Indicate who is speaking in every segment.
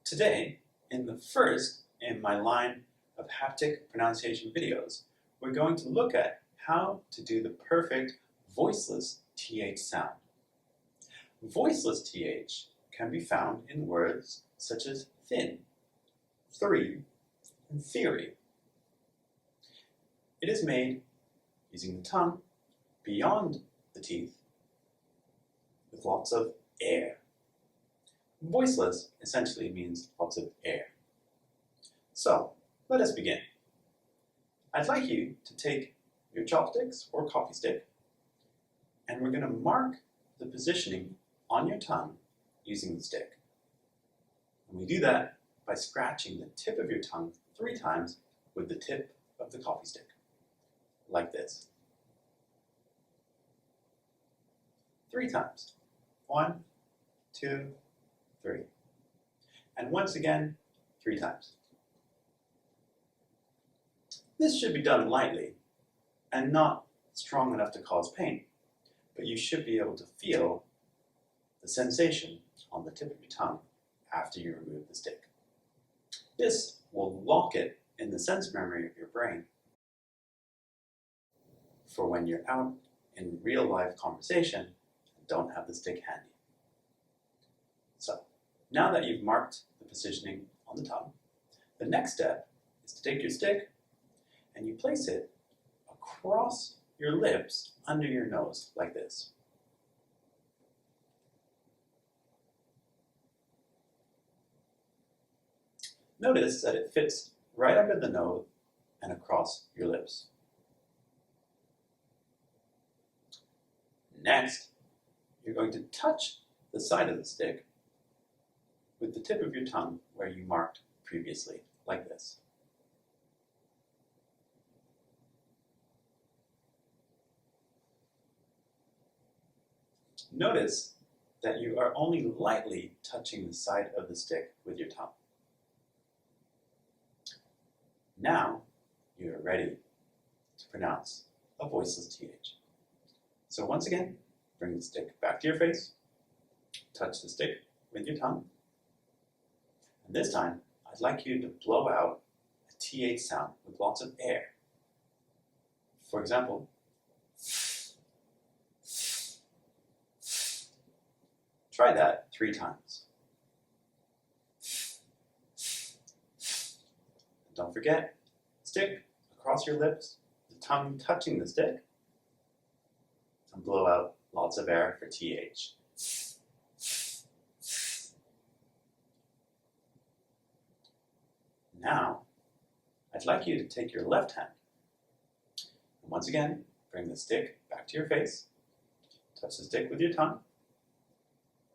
Speaker 1: Today, in the first in my line of haptic pronunciation videos, we're going to look at how to do the perfect voiceless TH sound. Voiceless TH can be found in words such as thin, three, and theory. It is made using the tongue beyond the teeth with lots of air. Voiceless essentially means lots of air. So, let us begin. I'd like you to take your chopsticks or coffee stick, and we're going to mark the positioning on your tongue using the stick. And we do that by scratching the tip of your tongue 3 times with the tip of the coffee stick, like this. 3 times. 1, 2, 3. And once again, 3 times. This should be done lightly and not strong enough to cause pain, but you should be able to feel the sensation on the tip of your tongue after you remove the stick. This will lock it in the sense memory of your brain for when you're out in real life conversation and don't have the stick handy. So, now that you've marked the positioning on the tongue, the next step is to take your stick and you place it across your lips under your nose, like this. Notice that it fits right under the nose and across your lips. Next, you're going to touch the side of the stick with the tip of your tongue where you marked previously, like this. Notice that you are only lightly touching the side of the stick with your tongue. Now, you are ready to pronounce a voiceless TH. So once again, bring the stick back to your face, touch the stick with your tongue, and this time, I'd like you to blow out a TH sound with lots of air. For example, try that 3 times. Don't forget, stick across your lips, the tongue touching the stick, and blow out lots of air for TH. Now, I'd like you to take your left hand, and once again, bring the stick back to your face, touch the stick with your tongue,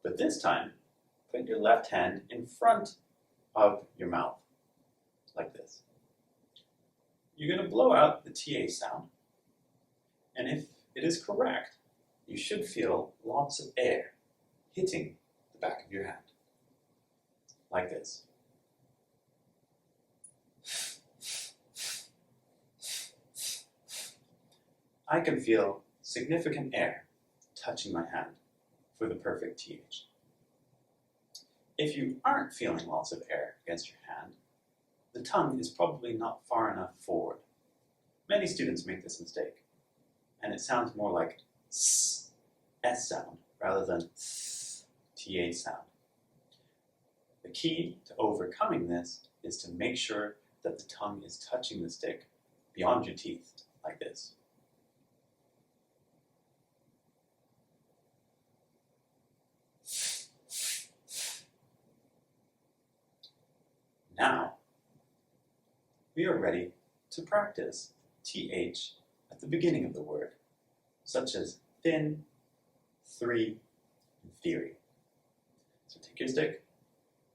Speaker 1: but this time, put your left hand in front of your mouth, like this. You're going to blow out the TH sound, and if it is correct, you should feel lots of air hitting the back of your hand, like this. I can feel significant air touching my hand for the perfect TH. If you aren't feeling lots of air against your hand, the tongue is probably not far enough forward. Many students make this mistake, and it sounds more like S sound rather than TH sound. The key to overcoming this is to make sure that the tongue is touching the stick beyond your teeth, like this. Now, we are ready to practice TH at the beginning of the word, such as thin, 3, and theory. So take your stick,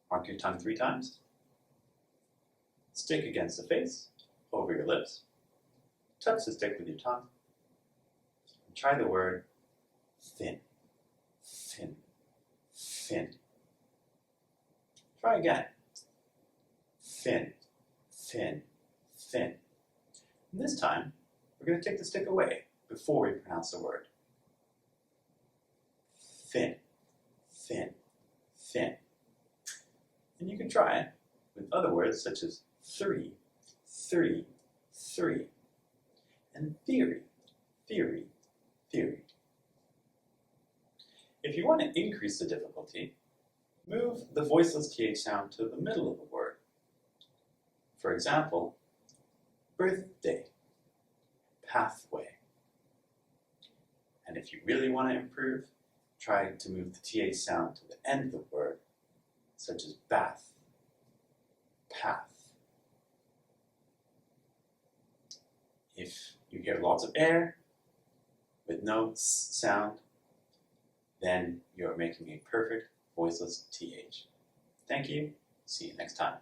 Speaker 1: mark your tongue 3 times, stick against the face, over your lips, touch the stick with your tongue, and try the word thin, thin, thin. Try again. Thin, thin, thin. And this time, we're going to take the stick away before we pronounce the word. Thin, thin, thin. And you can try it with other words such as 3, 3, 3, and theory, theory, theory. If you want to increase the difficulty, move the voiceless TH sound to the middle of the word. For example, birthday, pathway. And if you really want to improve, try to move the TH sound to the end of the word, such as bath, path. If you hear lots of air with no s sound, then you're making a perfect voiceless TH. Thank you. See you next time.